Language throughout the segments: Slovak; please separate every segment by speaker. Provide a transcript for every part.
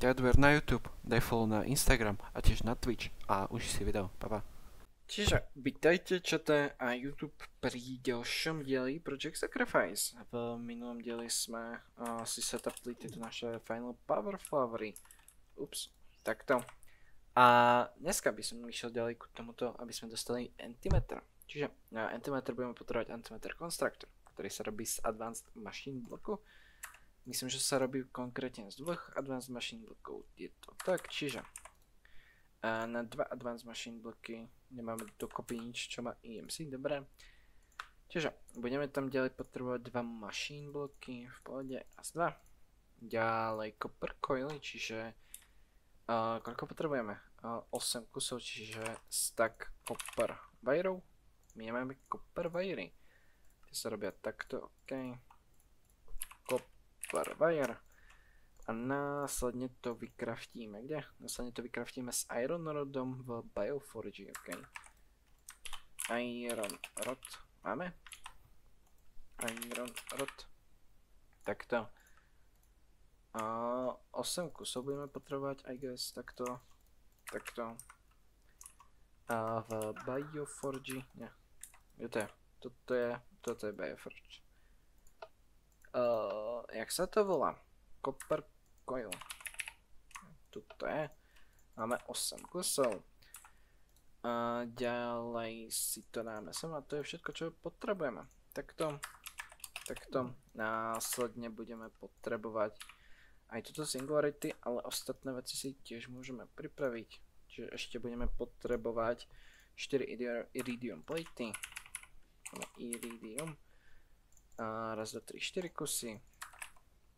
Speaker 1: ťa odber na YouTube, daj follow na Instagram a tiež na Twitch a už si video. Pa. Čiže, vítajte čate a YouTube pri ďalšom dieli Project Sacrifice. V minulom dieli sme si setupli tieto naše Final Power Flowery. Ups, takto. A dneska by som išiel ďalej k tomuto, aby sme dostali Antimatter. Čiže na Antimatter budeme potrebovať Antimatter Constructor, ktorý sa robí z Advanced Machine bloku. Myslím, že sa robí konkrétne z dvoch Advanced Machine blokov. Je to tak, čiže na dva Advanced Machine bloky nemáme dokopy nič, čo má EMC, dobre. Čiže budeme tam ďalej potrebovať dva Machine bloky v pohode a z 2. Ďalej Copper Coily, čiže koľko potrebujeme? 8 kusov, čiže stack Copper Wireov. My nemáme Copper Wiry. Tie sa robia takto, ok. Wire. A následne to vykraftíme. Kde? Následne to vykraftíme s Iron Rodom v Bioforge, ok. Iron Rod. Máme? Iron Rod. Takto. 8 kusov budeme potrebovať, I guess, takto. Takto. A v Bioforge, nie. Toto je Bioforge. Jak sa to volá? Copper Coil. Tuto je. Máme 8 kusov. Ďalej si to dáme sem a to je všetko, čo potrebujeme. Takto. Následne budeme potrebovať aj toto Singularity, ale ostatné veci si tiež môžeme pripraviť. Čiže ešte budeme potrebovať 4 Iridium platey. Iridium. Raz, 2, 3, 4 kusy.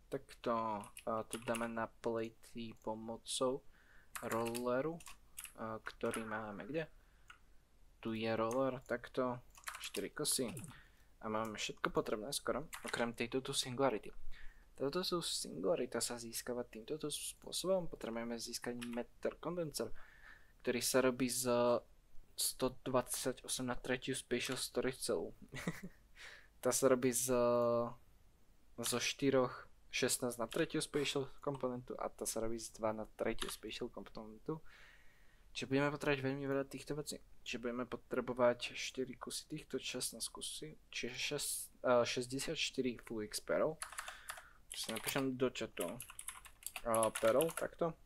Speaker 1: Takto to dáme na platey pomocou rolleru, ktorý máme kde? Tu je roller, takto 4 kusy. A máme všetko potrebné skoro, okrem tejto Singularity. Táto Singularita sa získava týmto spôsobom. Potrebujeme získať Matter Condenser, ktorý sa robí z 128 na 3 Spatial Storage celú. Tá sa robí zo 4 16 na 3 Spatial komponentu a tá sa robí z 2 na 3 Spatial komponentu. Čiže budeme potrebovať veľmi veľa týchto vecí. Čiže budeme potrebovať 4 kusy týchto, 16 kusy, čiže 64 Full X Perl. Čiže si napíšem do chatu Perl, takto.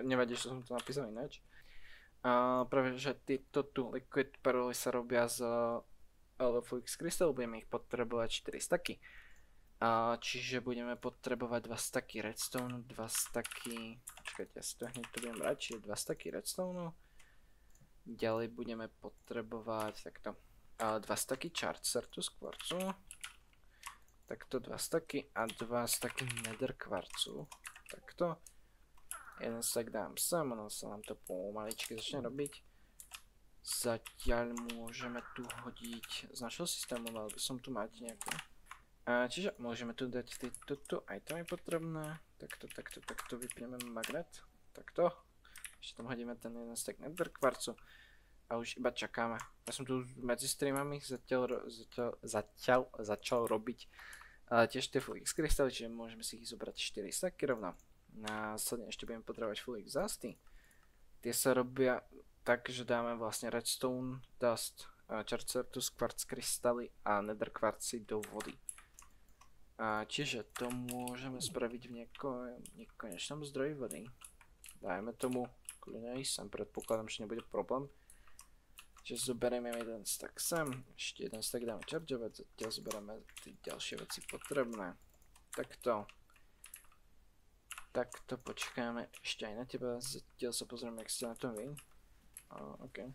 Speaker 1: Nevadí, že som to napísal ináč. Práve, že tieto tu Liquid Perly sa robia z Full X Crystal, budeme ich potrebovať 4 stacky. Čiže budeme potrebovať 2 stacky redstone, 2 stacky, počkajte, ja si to hneď to budem brať, čiže 2 stacky redstone. Ďalej budeme potrebovať takto 2 stacky chartsertu z kvarcu. Takto 2 stacky a 2 stacky nether kvarcu. Takto. Jeden stack dám sem, ono sa nám to pomaličky začne robiť. Zatiaľ môžeme tu hodiť z našho systému, mal by som tu mať nejakú. Čiže môžeme tu dať toto, aj to je potrebné. Takto vypneme magnet. Takto. Ešte tam hodíme ten jeden stack nether kvarcu. A už iba čakáme. Ja som tu medzi streamami začal robiť tiež tie Full X krystaly, čiže môžeme si ich zobrať 4 stacky rovno. Následne ešte budeme potrebovať Full X dusty. Tie sa robia tak, že dáme vlastne redstone dust, chartsertus, quartz krystaly a nether kvarci do vody. Čiže to môžeme spraviť v nekonečnom zdroji vody. Dajme tomu kľudne aj sem, predpokladám, že nebude problém. Čiže zoberieme jeden stack sem, ešte jeden stack dáme chargeovať, zatiaľ zoberieme tie ďalšie veci potrebné. Takto počkáme ešte aj na teba, zatiaľ sa pozrieme, jak ste na tom vy. OK.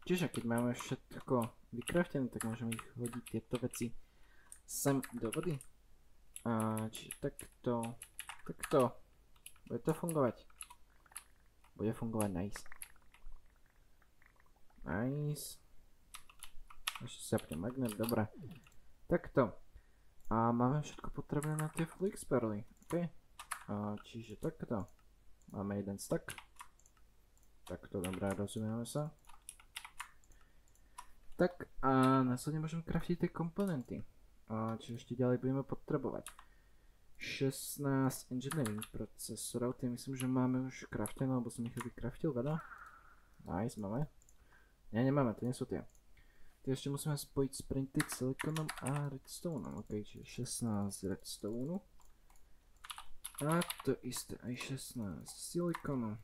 Speaker 1: Čiže keď máme všetko vykraftené, tak môžeme ich hodiť tieto veci sem do vody. Čiže takto. Bude to fungovať? Bude fungovať, nice. Ešte sa zapne magnet, dobré. Takto. A máme všetko potrebné na tie Full X perly, ok? Čiže takto. Máme jeden stack. Takto, dobré, rozumieme sa. Tak a následne môžeme craftiť tie komponenty. Čiže ešte ďalej budeme potrebovať 16 engineering procesorov, tie myslím, že máme už craftené, lebo som ich vykraftil veľa. Nice, máme. Nie, nemáme, to nie sú tie. Tie ešte musíme spojiť s printed siliconom a redstoneom, ok, čiže 16 redstone. A to isté aj 16 silikonu.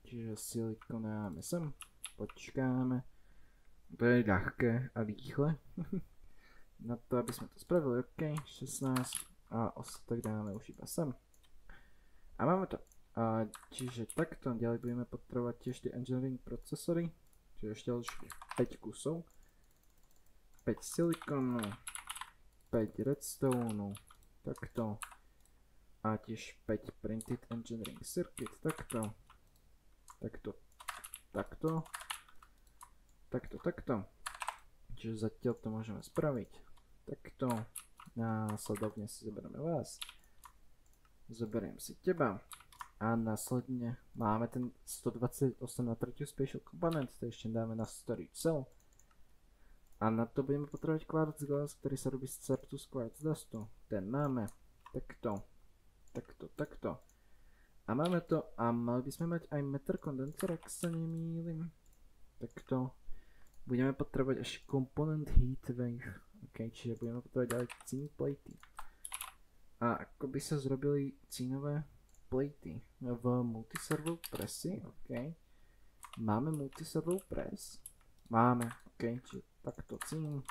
Speaker 1: Čiže silikon dáme sem, počkáme. To je ľahké a rýchle. Na to, aby sme to spravili, ok, 16. A ostatok dáme už iba sem. A máme to. Čiže takto, ďalej budeme potrebovať tiež tie engineering procesory. Čiže ešte ďalších 5 kusov. 5 silikonu, 5 redstone, takto. A tiež 5 printed engineering circuit, takto. Takto, takto. Takto, takto. Čiže zatiaľ to môžeme spraviť. Takto. Následovne si zoberieme vás. Zoberiem si teba. A následne máme ten 128 na 3 special component, to ešte dáme na storage cell. A na to budeme potrebovať quartz glass, ktorý sa robí z Certus quartz dustu. Ten máme. Takto. Takto, takto. A máme to. A mali by sme mať aj meter kondensor, ak sa nemýlim. Takto. Budeme potrebovať ešte komponent heat wave. Ok, čiže budeme potrebovať ďalej cín platey. A ako by sa zrobili cínové platey v multiservo presi, ok. Máme multiservo press. Máme, ok, čiže takto cín.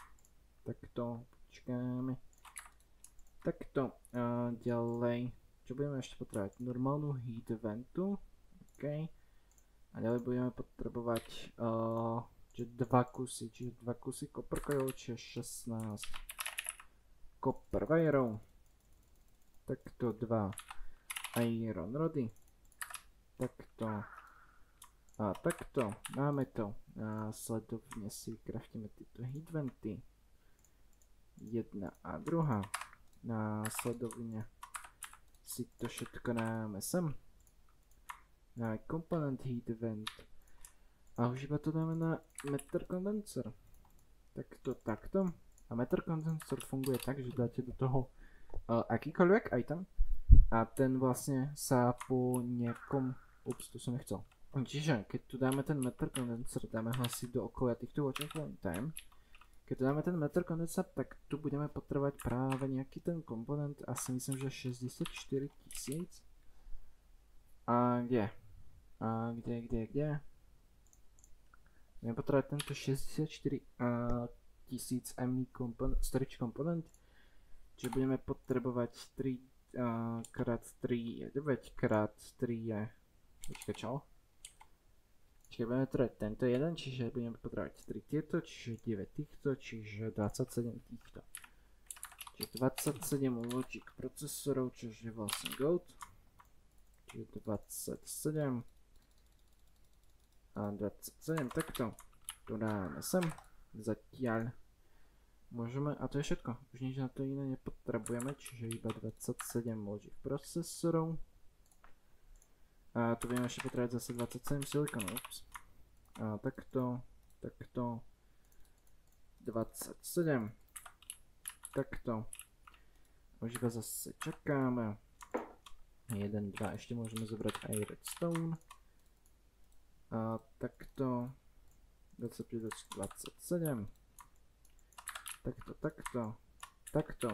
Speaker 1: Takto, počkáme. Takto, ďalej, čo budeme ešte potrebovať? Normálnu heat ventu, ok. A ďalej budeme potrebovať čiže 2 kusy, čiže 2 kusy copper coil, čiže 16 copper wireov. Takto 2 iron rody. Takto. A takto. Máme to. Následovne si craftíme tieto heat venty. Jedna a druhá. Následovne si to všetko dáme sem. Dáme component heat vent. A už iba to dáme na meter kondensor. Takto, takto. A meter kondensor funguje tak, že dáte do toho akýkoľvek item. A ten vlastne sa po nejakom... Ups, to som nechcel. Čiže, keď tu dáme ten meter kondensor, dáme ho asi do okolia týchto watch and time. Keď tu dáme ten meter kondensor, tak tu budeme potrebovať práve nejaký ten komponent. Asi myslím, že 64 000. A kde? A kde? Budeme potrebovať tento 64 000 MI storage komponent. Čiže budeme potrebovať 3 krát 3 je 9 krát 3 je... Počkaj, čo? Čiže budeme potrebovať tento jeden, čiže budeme potrebovať 3 tieto, čiže 9 týchto, čiže 27 týchto. Čiže 27 logic procesorov, čiže vlastne gold. Čiže 27. A 27, takto. To dáme sem. Zatiaľ môžeme, a to je všetko. Už nič na to iné nepotrebujeme, čiže iba 27 logic procesorov. A tu budeme ešte potrebovať zase 27 silikonu, ups. A takto, takto. 27. Takto. Už iba zase čakáme. 1, 2, ešte môžeme zobrať aj redstone. A takto 25, 27. Takto, takto, takto.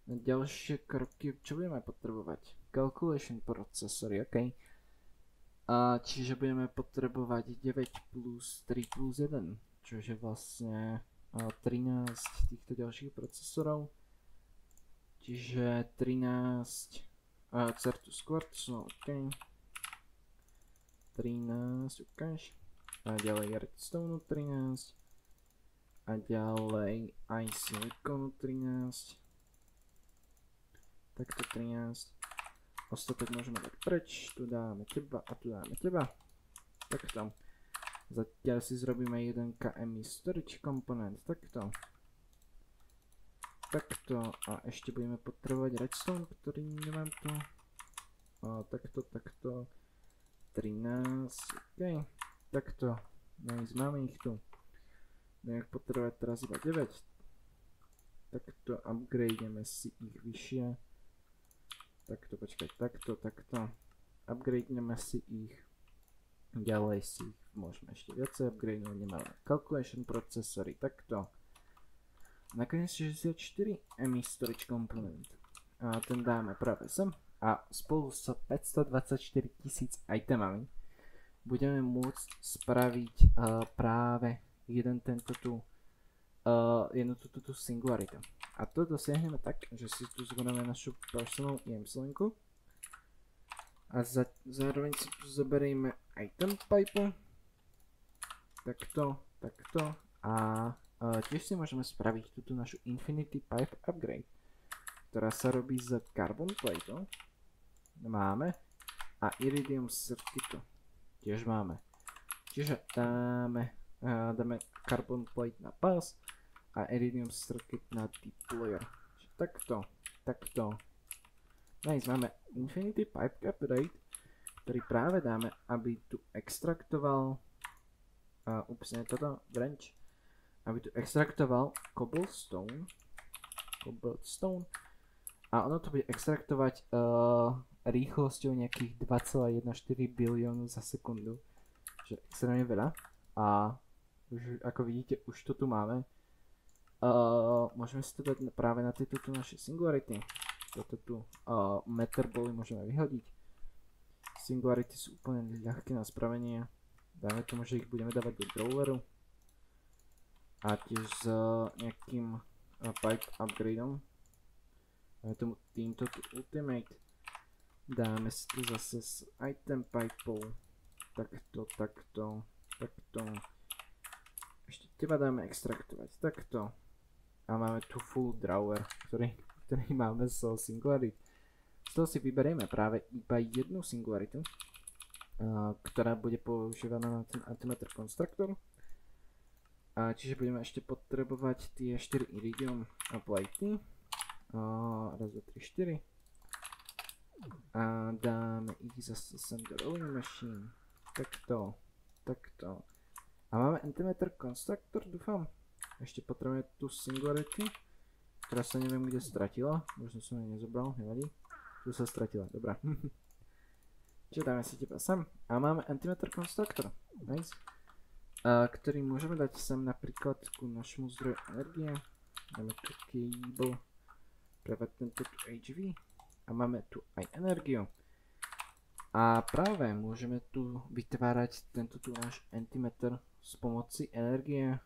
Speaker 1: Ďalšie kroky, čo budeme potrebovať? Calculation procesory, ok. Čiže budeme potrebovať 9 plus 3 plus 1, čo je vlastne 13 týchto ďalších procesorov. Čiže 13 Certus quartz, ok. 13, ukáž. A ďalej redstone 13. A ďalej aj silikonu 13. Takto 13. Ostatok môžeme dať preč. Tu dáme teba a tu dáme teba. Takto. Zatiaľ si zrobíme 1 KMI storage komponent. Takto. Takto. A ešte budeme potrebovať redstone, ktorý nemám tu. Takto, takto. 13, ok, takto, nice, máme ich tu. Budeme potrebovať teraz iba 9. Takto upgrademe si ich vyššie. Takto, počkaj, takto. Upgradeneme si ich. Ďalej si ich môžeme ešte viacej upgradenúť. Nemáme calculation procesory, takto. Nakoniec 64 MI storage component. A ten dáme práve sem. A spolu s 524 000 itemami budeme môcť spraviť práve jednu túto singularitu. A to dosiahneme tak, že si tu zoberieme našu personal EMS linku a zároveň si tu zoberieme item pipe. Takto a tiež si môžeme spraviť túto našu Infinity Pipe Upgrade, ktorá sa robí z Carbon Plate. Máme. A Iridium Circuitu tiež máme. Čiže dáme Carbon Plate na pass a Iridium Circuit na deployer. Takto. Nice, máme Infinity Pipe Upgrade, ktorý práve dáme, aby tu extraktoval aby tu extraktoval cobblestone a ono to bude extraktovať rýchlosťou nejakých 2,14 biliónu za sekundu, že extrémne veľa. A už, ako vidíte, už to tu máme. Môžeme si to dať práve na tieto naše singularity. Toto tu meterboly môžeme vyhodiť. Singularity sú úplne ľahké na spravenie. Dáme tomu, že ich budeme dávať do draweru. A tiež s nejakým pipe upgradeom. Dáme tomu týmto tu ultimate. Dáme si tu zase s item pipeou. Takto. Ešte teba dáme extraktovať. Takto. A máme tu full drawer, ktorý máme z singularity. Z toho si vyberieme práve iba jednu singularitu, ktorá bude používaná na ten antimatter constructor. Čiže budeme ešte potrebovať tie 4 iridium platey. Raz, 2, 3, 4. A dáme ich zase sem do rolling machine. Takto. A máme antimatter constructor, dúfam. Ešte potrebujeme tú singularity, ktorá sa neviem kde stratila. Možno som ju nezobral, nevadí. Tu sa stratila, dobrá. Čiže dáme si teba sem. A máme antimatter constructor. Nice. Ktorý môžeme dať sem napríklad ku našemu zdroju energie. Dáme tu cable pre tento tu HV. A máme tu aj energiu. A práve môžeme tu vytvárať tento tu náš antimatter s pomoci energie.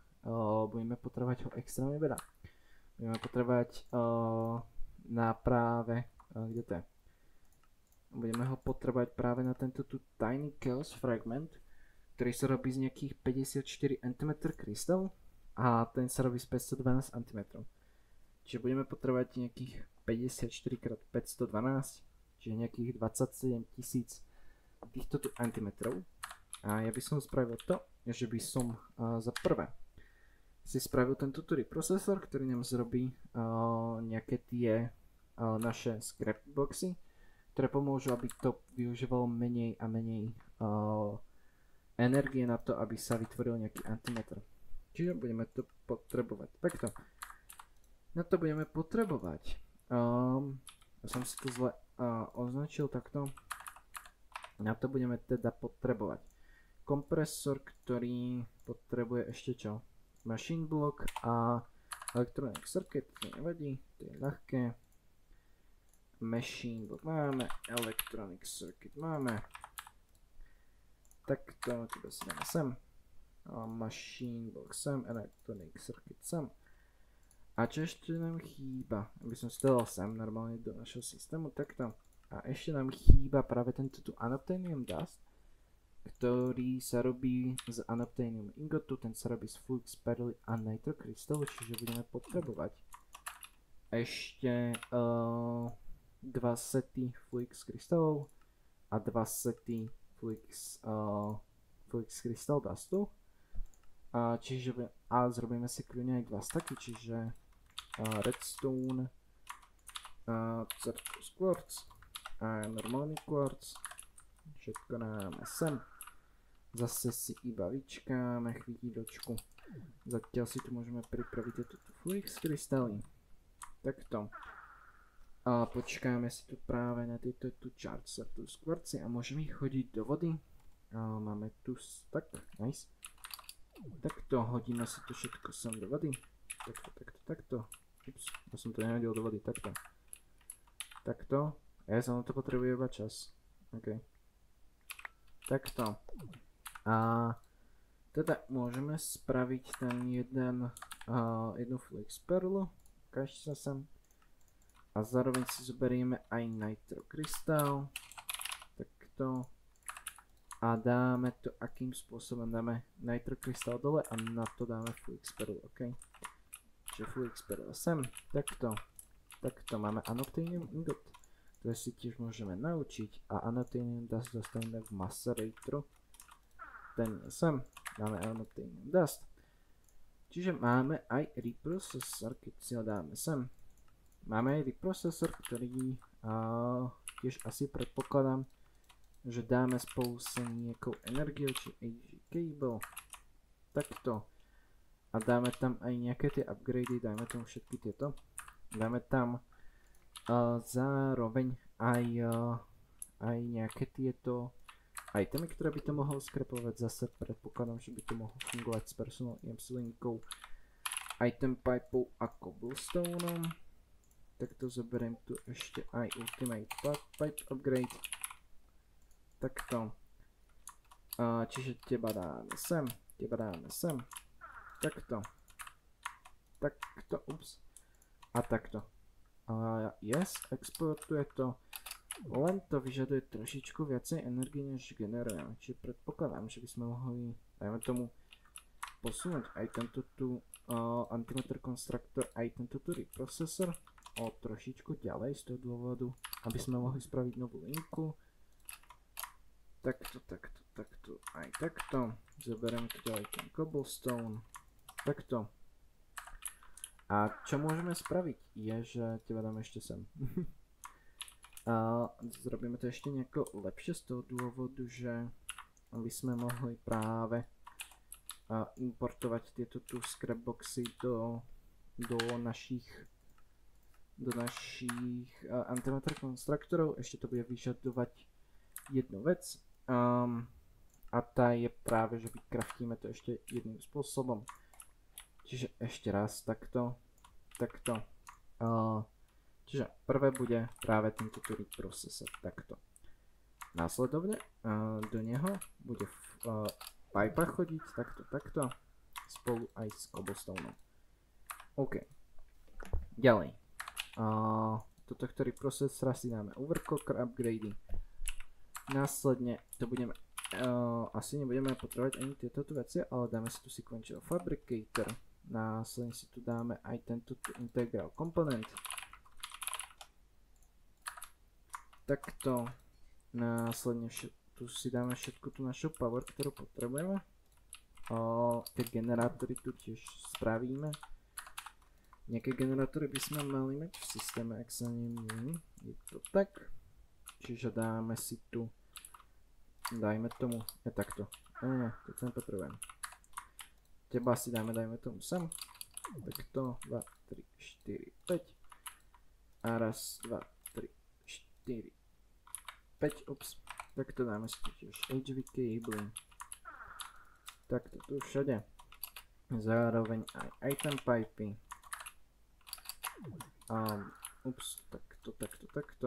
Speaker 1: Budeme potrebovať ho extrémne veľa. Budeme potrebovať na práve, kde to je? Budeme ho potrebovať práve na tento tu Tiny Chaos Fragment, ktorý sa robí z nejakých 54 antimatter krystal a ten sa robí z 512 antimetrov. Čiže budeme potrebovať nejakých 54x512, čiže nejakých 27 000 týchto tu antimetrov. A ja by som spravil to, že by som za prvé si spravil tento tu reprocessor, ktorý nám zrobí nejaké tie naše scrap boxy, ktoré pomôžu, aby to využívalo menej a menej energie na to, aby sa vytvoril nejaký antimeter. Čiže budeme to potrebovať. Takto. Na to budeme potrebovať. Ja som si to zle označil takto. Na to budeme teda potrebovať kompresor, ktorý potrebuje ešte čo? Machine block a electronic circuit, to nevadí, to je ľahké. Machine block máme, electronic circuit máme. Takto, teba si dáme sem. Machine block sem, electronic circuit sem. A čo ešte nám chýba? Aby som si to dal sem normálne do našeho systému, takto. A ešte nám chýba práve tento tu unobtainium dust, ktorý sa robí z unobtainium ingotu, ten sa robí z flux perly a nitro krystalu, čiže budeme potrebovať ešte 2 sety flux krystalov a 2 sety flux crystal dustu. Čiže zrobíme si kľudne aj 2 staky, čiže redstone, circus quartz a normálny quartz. Všetko dáme sem. Zase si iba vyčkáme chvíľočku. Zatiaľ si tu môžeme pripraviť tieto flux krystaly. Takto. A počkáme si tu práve na tieto tu charge tu skvorci a môžeme ich chodiť do vody. Máme tu tak, nice. Takto hodíme si to všetko sem do vody. Takto. Ups, ja som to nehodil do vody, takto. Takto. Ja som na to potrebuje iba čas. OK. Takto. A teda môžeme spraviť ten jednu flex perlu. Ukážte sa sem. A zároveň si zoberieme aj nitro krystál. Takto. A dáme to, akým spôsobom dáme nitro krystál dole a na to dáme flix perlu, ok? Čiže flix perlu sem. Takto. Takto máme anoptanium ingot, ktoré si tiež môžeme naučiť. A anoptanium dust dostaneme v maceratoru. Ten je sem. Dáme anoptanium dust. Čiže máme aj reprocessor, keď si ho dáme sem. Máme aj reprocessor, ktorý tiež asi predpokladám, že dáme spolu s nejakou energiou, či AG cable. Takto. A dáme tam aj nejaké tie upgrady, dajme tam všetky tieto. Dáme tam zároveň aj nejaké tieto itemy, ktoré by to mohol skrepovať. Zase predpokladám, že by to mohlo fungovať s personal EMC linkou, item pipou a cobblestoneom. Takto zoberiem tu ešte aj ultimate pipe upgrade. Takto. Čiže teba dáme sem. Takto. Ups. A takto. Yes, exportuje to. Len to vyžaduje trošičku viacej energie, než generujeme. Čiže predpokladám, že by sme mohli, dajme tomu, posunúť aj tento tu antimatter constructor, aj tento tu reprocessor o trošičku ďalej z toho dôvodu, aby sme mohli spraviť novú linku. Takto, aj takto. Zoberieme tu ďalej ten cobblestone. Takto. A čo môžeme spraviť je, že teba dáme ešte sem. A zrobíme to ešte nejako lepšie z toho dôvodu, že aby sme mohli práve importovať tieto tu scrapboxy do našich antimatter konstruktorov. Ešte to bude vyžadovať jednu vec. A tá je práve, že vykraftíme to ešte jedným spôsobom. Čiže ešte raz takto. Čiže prvé bude práve tento reprocessor takto. Následovne do neho bude pipa chodiť takto spolu aj s cobblestoneom. OK. Ďalej. Tohto reprocessora si dáme overclocker upgrady. Následne to budeme, asi nebudeme potrebovať ani tieto veci, ale dáme si tu sequential fabricator. Následne si tu dáme aj tento integral component. Takto. Následne tu si dáme všetku tú našu power, ktorú potrebujeme. Tie generátory tu tiež spravíme. Nejaké generátory by sme mali mať v systéme, ak sa nemýlim. Je to tak. Čiže dáme si tu, dajme tomu, takto. Nie, to nepotrebujem. Teba si dáme, dajme tomu sem. Takto, 2, 3, 4, 5. A raz, 2, 3, 4, 5, ups. Takto dáme si tu tiež HV cabling. Takto tu všade. Zároveň aj item pipy. Ups, takto,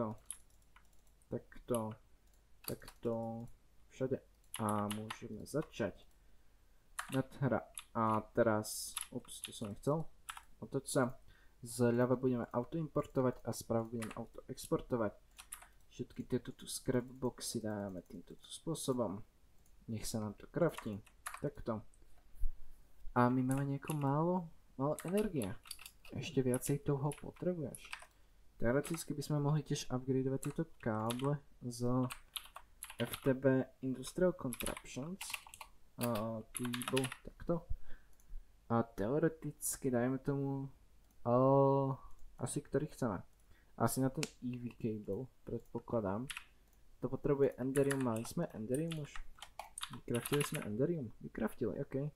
Speaker 1: všade. A môžeme začať. Nadhra. A teraz, ups, to som nechcel. Otoč sa. Zľava budeme auto importovať a sprava budeme auto exportovať. Všetky tieto tu scrapboxy dáme týmto spôsobom. Nech sa nám to craftí. Takto. A my máme nejako málo energie. Ešte viacej toho potrebuješ. Teoreticky by sme mohli tiež upgradovať tieto káble z FTB Industrial Contraptions. Cable, takto. A teoreticky dajme tomu asi ktorý chceme. Asi na ten EV cable, predpokladám. To potrebuje Enderium, mali sme Enderium už? Vykraftili sme Enderium? Vykraftili, ok.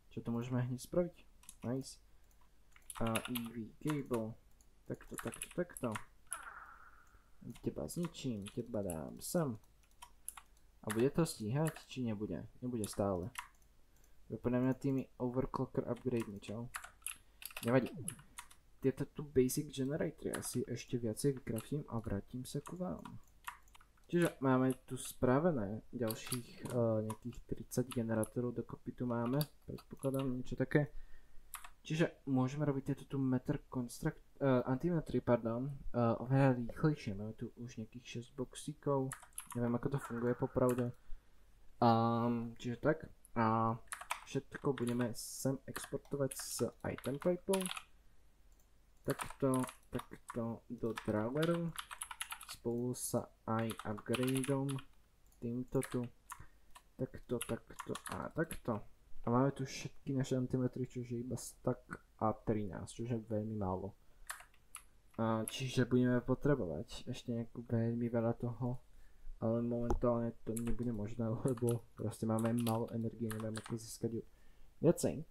Speaker 1: Čo to môžeme hneď spraviť? Nice. A EV cable. Takto. Teba zničím, teba dám sem. A bude to stíhať, či nebude? Nebude stále. Podľa mňa tými overclocker upgrade čo? Nevadí. Tieto tu basic generatory asi ešte viacej vykraftím a vrátim sa ku vám. Čiže máme tu spravené ďalších nejakých 30 generátorov dokopy tu máme. Predpokladám niečo také. Čiže môžeme robiť tieto tu antimetry, oveľa rýchlejšie. Máme tu už nejakých 6 boxíkov. Neviem ako to funguje popravde. Čiže tak. A všetko budeme sem exportovať s item pipeou. Takto do draweru. Spolu sa aj upgradeom. Týmto tu. Takto a takto. A máme tu všetky naše antimetry, čiže iba stack a 13, čo je veľmi málo. Čiže budeme potrebovať ešte nejakú veľmi veľa toho, ale momentálne to nebude možné, lebo proste máme málo energie, neviem ako získať ju viacej.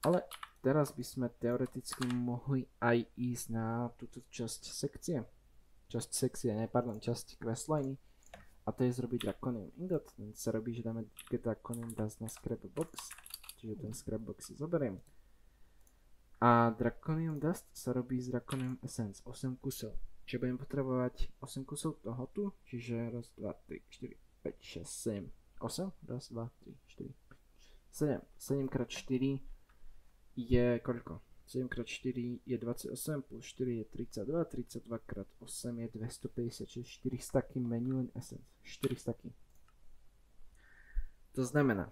Speaker 1: Ale teraz by sme teoreticky mohli aj ísť na túto časť sekcie. Časť questline. A to je zrobiť Draconium Ingot. Ten sa robí, že dáme Draconium Dust na Scrapbox. Čiže ten Scrapbox si zoberiem. A Draconium Dust sa robí z Draconium Essence 8 kusov. Čiže budem potrebovať 8 kusov toho tu. Čiže 1, 2, 3, 4, 5, 6, 7, 8. 1, 2, 3, 4, 5, 7. 7 x 4 je koľko? 7x4 je 28, plus 4 je 32, 32 x 8 je 250, čiže 4 stacky Manual Essence, 4 stacky. To znamená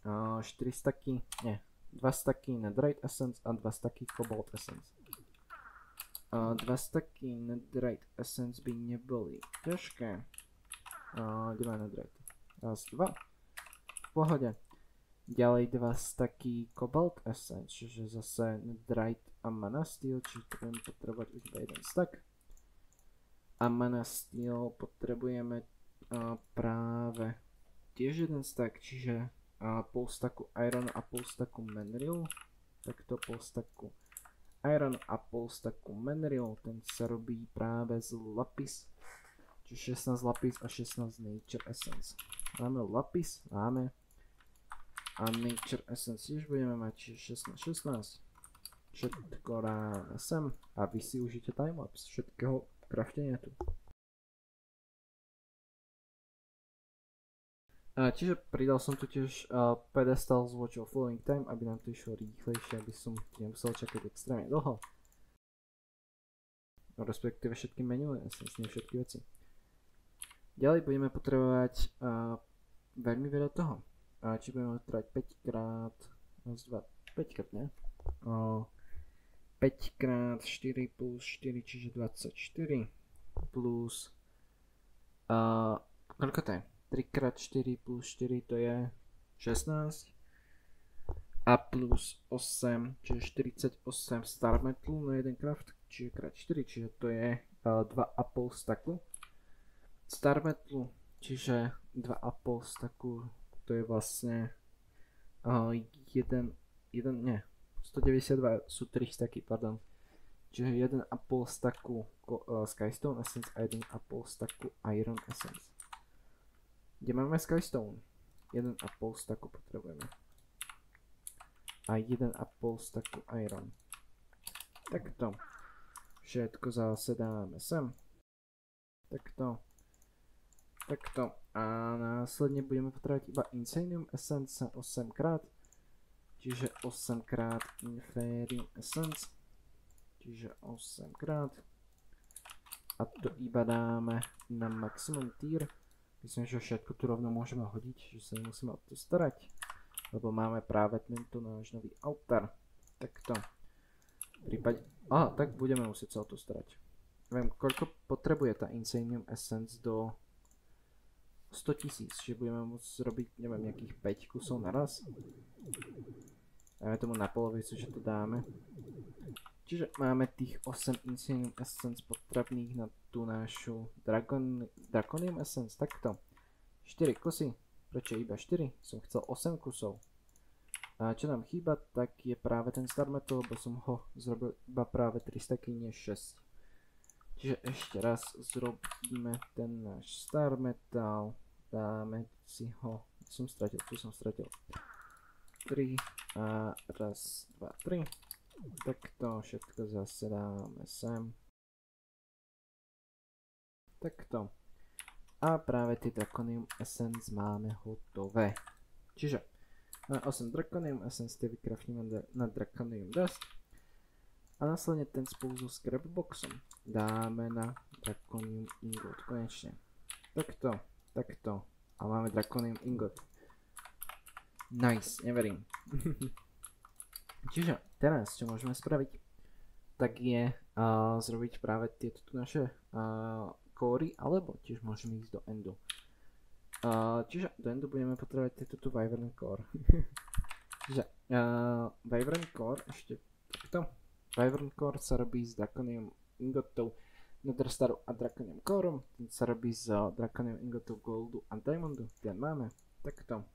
Speaker 1: 4 stacky, nie, 2 stacky Netherite Essence a 2 stacky Cobalt Essence. 2 stacky Netherite Essence by neboli ťažké. Kde má Netherite? Raz, 2. V pohode. Ďalej 2 stacky Cobalt Essence, čiže zase Netherite a Mana Steel, čiže budeme potrebovať už iba 1 stack. A Mana Steel potrebujeme práve tiež 1 stack, čiže pol stacku Iron a pol stacku Mineral. Takto pol stacku Iron a pol stacku Mineral, ten sa robí práve z Lapis. Čiže 16 Lapis a 16 Nature Essence. Máme Lapis, máme. A Nature Essence tiež budeme mať, čiže 16. Všetko dáme sem a vy si užite timelapse všetkého craftenia tu. Čiže pridal som tu tiež pedestal z Watch of Flowing Time, aby nám to išlo rýchlejšie, aby som nemusel čakať extrémne dlho. No, respektíve všetky menu, nie všetky veci. Ďalej budeme potrebovať veľmi veľa toho. Či budeme potrebovať 5x, nie? 5x4 plus 4, čiže 24 plus koľko to je? 3x4 plus 4 to je 16 a plus 8, čiže 48 Star Metal na jeden craft, čiže x4, čiže to je 2,5 stacku Star Metal, čiže 2,5 stacku. To je vlastne 192 sú 3 stacky, pardon. Čiže 1,5 stacku Skystone Essence a 1,5 stacku Iron Essence. Kde máme Skystone? 1,5 stacku potrebujeme. A 1,5 stacku Iron. Takto. Všetko zase dáme sem. Takto. Takto. A následne budeme potrebovať iba Insanium Essence 8 krát. Čiže 8 krát Inferium Essence. Čiže 8 krát. A to iba dáme na maximum tier. Myslím, že všetko tu rovno môžeme hodiť, že sa nemusíme o to starať. Lebo máme práve tento náš nový altar. Takto. V prípade... Aha, tak budeme musieť sa o to starať. Neviem, koľko potrebuje tá Insanium Essence do 100 000, čiže budeme môcť zrobiť, neviem, nejakých 5 kusov naraz. Dáme tomu na polovicu, že to dáme. Čiže máme tých 8 Insanium Essence potrebných na tú našu Draconium Essence, takto. 4 kusy, prečo iba 4? Som chcel 8 kusov. A čo nám chýba, tak je práve ten Star Metal, lebo som ho zrobil iba práve 3 stacky, nie 6. Čiže ešte raz zrobíme ten náš Star Metal. Dáme si ho. Tu som stratil. 3 a raz, 2, 3. Takto všetko zase dáme sem. Takto. A práve tie Draconium Essence máme hotové. Čiže 8 Draconium Essence tie vykraftíme na Draconium Dust. A následne ten spolu so Scrapboxom dáme na Draconium Ingot. Konečne. Takto. A máme Draconium Ingot. Nice, neverím. Čiže teraz, čo môžeme spraviť, tak je zrobiť práve tieto tu naše kóry, alebo tiež môžeme ísť do endu. Čiže do endu budeme potrebovať tieto tu Wyvern Core. Čiže Wyvern Core, ešte takto. Wyvern Core sa robí z Draconium Ingotov Netherstaru a Draconium Coreom. Ten sa robí z Draconium Ingotov Goldu a Diamondu. Ten máme. Takto.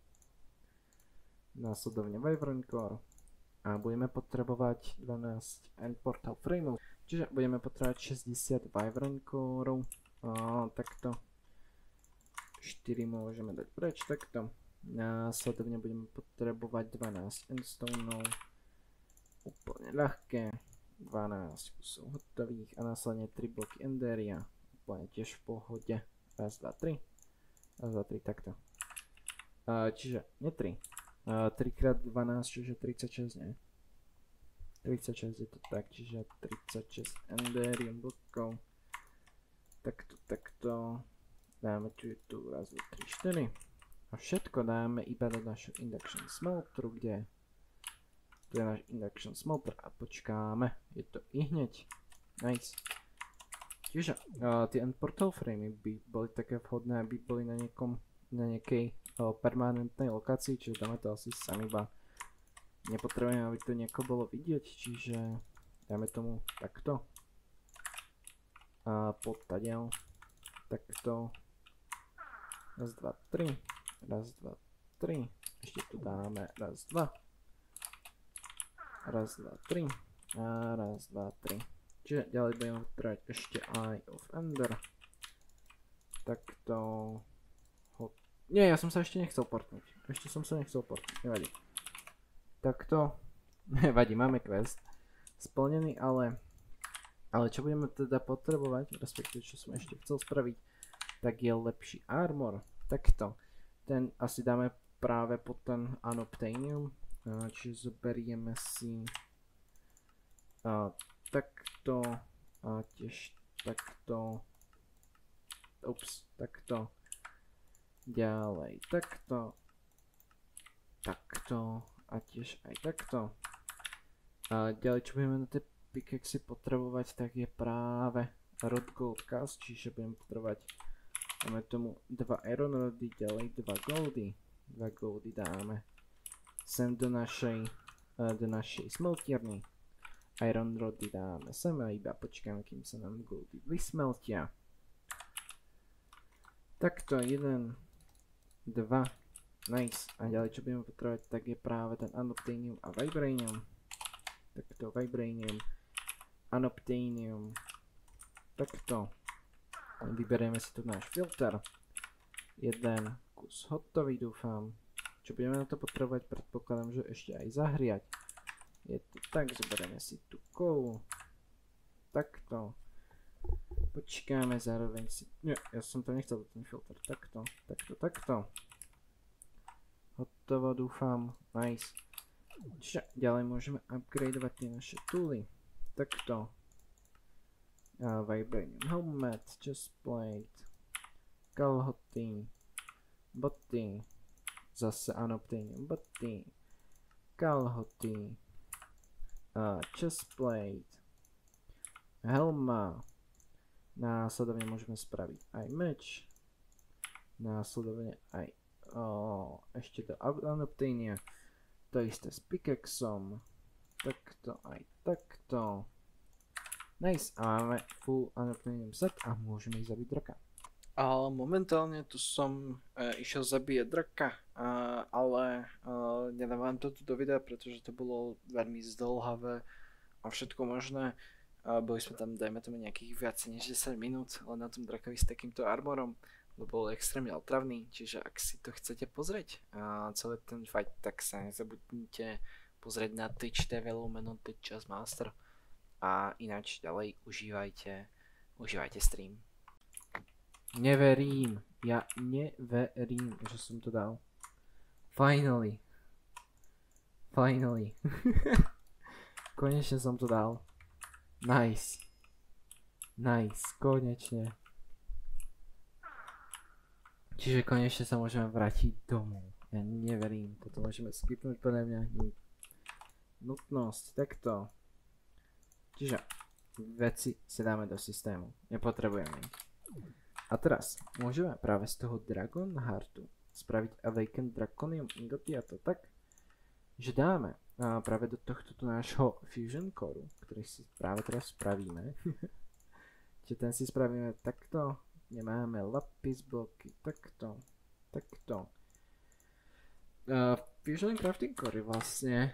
Speaker 1: Následovne Wyvern Core. A budeme potrebovať 12 End Portal Frameov. Čiže budeme potrebovať 60 Wyvern Coreov. Takto. 4 môžeme dať preč. Takto. Následovne budeme potrebovať 12 Endstoneov. Úplne ľahké. 12 kusov hotových. A následne 3 bloky Enderia. Úplne tiež v pohode. Raz, 2, 3. Raz, 2, 3. Takto. Čiže nie 3. 3x12, čiže 36, nie? 36 je to tak, čiže 36 Enderium blokov. Takto. Dáme tu raz, 2, 3, 4. A všetko dáme iba do našho Induction Smelteru, kde tu je náš Induction Smelter a počkáme. Je to i hneď. Nice. Čiže tie End Portal Framey by boli také vhodné, aby boli na nejakej permanentnej lokácii, čiže dáme to asi sami, iba nepotrebujeme, aby to nieko bolo vidieť, čiže dáme tomu takto a podtadiaľ takto raz, 2, 3 raz, 2, 3 ešte tu dáme raz, 2 raz, 2, 3 a raz, 2, 3 čiže ďalej budeme potrebovať ešte Eye of Ender takto. Nie, ja som sa ešte nechcel portnúť. Nevadí. Takto. Nevadí, máme quest splnený, ale čo budeme teda potrebovať, respektíve čo som ešte chcel spraviť, tak je lepší armor. Takto. Ten asi dáme práve pod ten Unobtainium. Čiže zoberieme si takto a tiež takto. Ups, takto. Ďalej takto a tiež aj takto. A ďalej čo budeme na tie pickaxy potrebovať, tak je práve Rod Gold Cast, čiže budeme potrebovať, dáme tomu 2 Iron Rody, ďalej 2 Goldy. 2 Goldy dáme sem do našej smeltierny. Iron Rody dáme sem a iba počkáme, kým sa nám Goldy vysmeltia. Takto 1 2, nice. A ďalej čo budeme potrebovať, tak je práve ten Unobtainium a Vibranium. Takto Vibranium, Unobtainium. Takto. Vyberieme si tu náš filter. Jeden kus hotový, dúfam. Čo budeme na to potrebovať, predpokladám, že ešte aj zahriať. Je to tak, zoberieme si tu kovú. Takto. Počkáme, zároveň si... Nie, ja som to nechcel ten filter. Takto. Hotovo, dúfam. Nice. Čiže ďalej môžeme upgradeovať tie naše tooly. Takto. Vibranium helmet, chestplate, kalhoty, boty, zase Unobtainium boty, kalhoty, chestplate, helma. Následovne môžeme spraviť aj meč. Následovne aj ešte do Unobtainia. To isté s pickaxom. Takto aj takto. Nice. A máme full Unobtainium set a môžeme ísť zabiť draka.
Speaker 2: Ale momentálne tu som išiel zabíjať draka, ale nedávam to tu do videa, pretože to bolo veľmi zdĺhavé a všetko možné. boli sme tam, dajme tomu, nejakých viac než 10 minút len na tom drakovi s takýmto armorom, lebo bol extrémne otravný, čiže ak si to chcete pozrieť celý ten fight, tak sa nezabudnite pozrieť na Twitch TV lomeno Twitch Master a ináč ďalej užívajte stream. Neverím, ja neverím, že som to dal. Finally. Konečne som to dal. Nice, konečne. Čiže konečne sa môžeme vrátiť domov. Ja neverím, toto môžeme skipnúť podľa mňa. Nutnosť, takto. Čiže veci si dáme do systému, nepotrebujeme ich. A teraz môžeme práve z toho Dragon Heartu spraviť Awakened Draconium Ingoty, a to tak, že dáme práve do tohto nášho Fusion Core, ktorý si práve teraz spravíme. Čiže ten si spravíme takto, nemáme lapis bloky, takto. Fusion Crafting Core je vlastne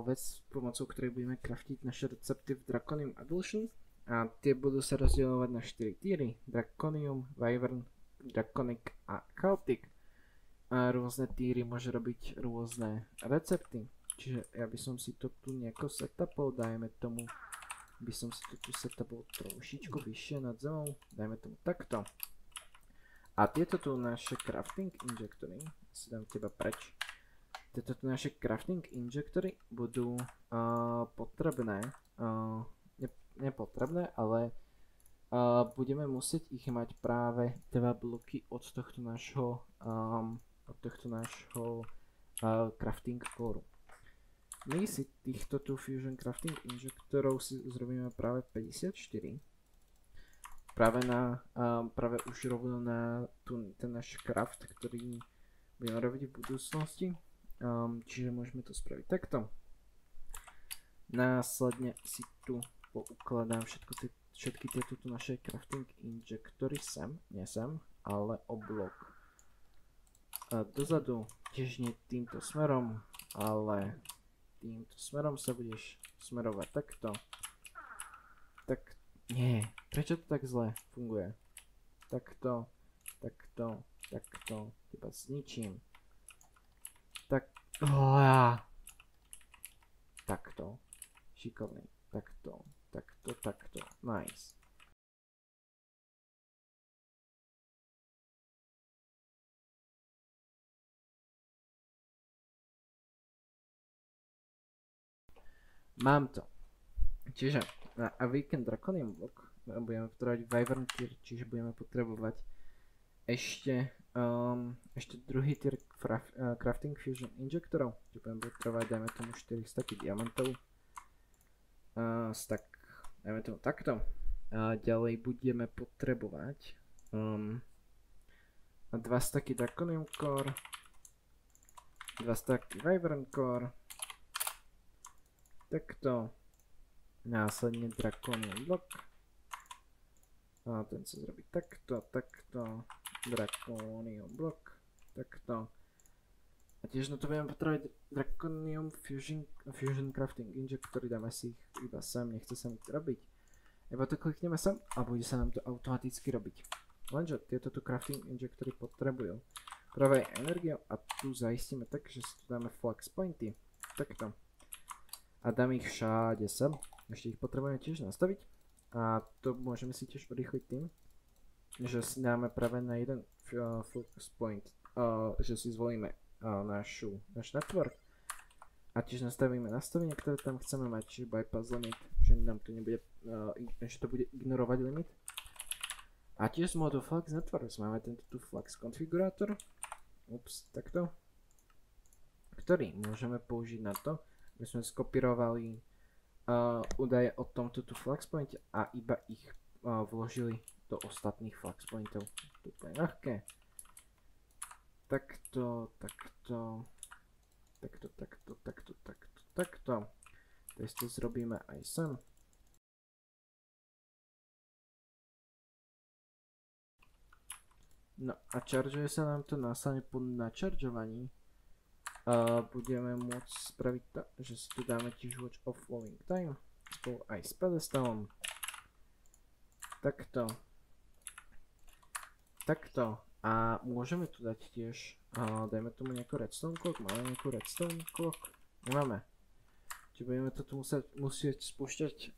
Speaker 2: vec, pomocou ktorej budeme craftiť naše recepty v Draconium Adultion. A tie budú sa rozdielovať na 4 týry: Draconium, Wyvern, Draconic a Chaotic. A rôzne týry môže robiť rôzne recepty. Čiže ja by som si to tu nejako setupol, dajme tomu, by som si to tu setupol trošičku vyššie nad zemou, dajme tomu takto. A tieto tu naše crafting injectory, si dám teba preč, tieto tu naše crafting injectory budú potrebné, nepotrebné, ale budeme musieť ich mať práve 2 bloky od tohto nášho crafting core. My si týchto tu Fusion Crafting Injectorov si zrobíme práve 54. Práve už rovno na ten náš craft, ktorý budeme robiť v budúcnosti. Čiže môžeme to spraviť takto. Následne si tu poukladám všetky tieto tu naše crafting injectory sem, nie sem, ale o blok dozadu, tiež nie týmto smerom, ale týmto smerom sa budeš smerovať takto. Tak, nie, prečo to tak zle funguje? Takto, teba zničím. Takto, šikovný, takto, nice. Mám to. Čiže na Awakened Draconium block budeme potrebovať Wyvern tier, čiže budeme potrebovať ešte druhý tier Crafting Fusion Injectorov, čiže budeme potrebovať, dajme tomu 4 staky diamantov. Stack, dajme tomu takto. Ďalej budeme potrebovať 2 staky Draconium Core, 2 staky Wyvern Core, takto, následne Draconium block, a ten sa zrobí takto, Draconium block, takto. A tiež na to budeme potrebovať Draconium Fusion Crafting Injectory, dáme si ich iba sem, nechce sa mi to robiť. Iba to klikneme sem a bude sa nám to automaticky robiť. Lenže tieto tu Crafting Injectory potrebujú práve energiu a tu zaistíme tak, že si tu dáme flex pointy, takto. A dám ich všade sem, ešte ich potrebujeme tiež nastaviť. A to môžeme si tiež urýchliť tým, že si dáme práve na jeden focus point, že si zvolíme náš network. A tiež nastavíme nastavenia, ktoré tam chceme mať, čiže bypass limit, že nám to nebude, že to bude ignorovať limit. A tiež z modu flex networks máme tento tu flex konfigurátor, takto, ktorý môžeme použiť na to, my sme skopírovali údaje o tomto tu flexpointe a iba ich vložili do ostatných flexpointov. To je ľahké. Takto. To isté zrobíme aj sem. No a čaržuje sa nám to následne po načaržovaní. Budeme môcť spraviť to, že si tu dáme tiež watch of flowing time, spolu aj s pedestalom. Takto. Takto. A môžeme tu dať tiež, dajme tomu nejakú redstone clock. Máme nejakú redstone clock? Nemáme. Čiže budeme to tu musieť spúšťať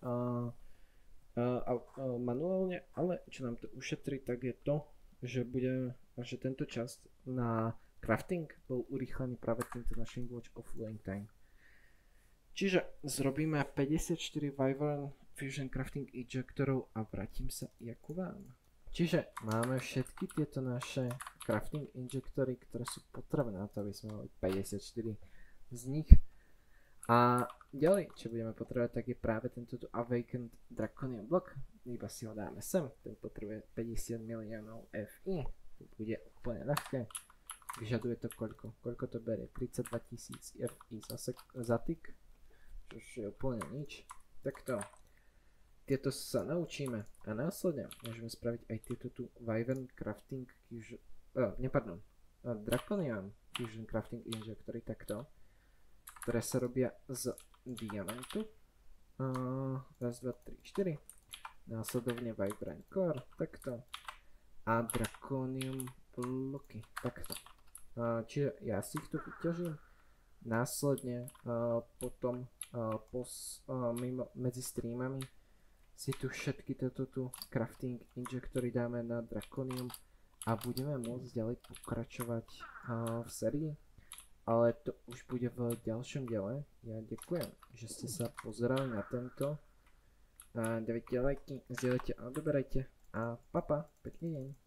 Speaker 2: manuálne, ale čo nám to ušetrí, tak je to, že tento čas na crafting bol urýchlený práve týmto našim Watch of Laying Time. Čiže zrobíme 54 Wyvern Fusion Crafting Ejectorov a vrátim sa ja ku vám. Čiže máme všetky tieto naše crafting injektory, ktoré sú potrebné na to, aby sme mali 54 z nich. A ďalej, čo budeme potrebovať, tak je práve tento Awakened Draconium Block. Iba si ho dáme sem, ten potrebuje 50 miliónov FI. To bude úplne ľahké. Vyžaduje to koľko? Koľko to berie? 32 000 FI za tick. Čo je úplne nič. Takto. Tieto sa naučíme a následne môžeme spraviť aj tieto tu Wyvern Crafting Draconium Fusion Crafting Injectory takto, ktoré sa robia z diamantu. Raz, 2, 3, 4. Následovne Wyvern Core takto a Draconium bloky takto. Čiže ja si ich tu vyťažím. Následne potom medzi streamami si tu všetky toto tu crafting injektory dáme na Draconium a budeme môcť ďalej pokračovať v sérii, ale to už bude v ďalšom diele. Ja ďakujem, že ste sa pozerali na tento. Dajte lajky, zdieľajte a odoberajte a papa, pekný deň.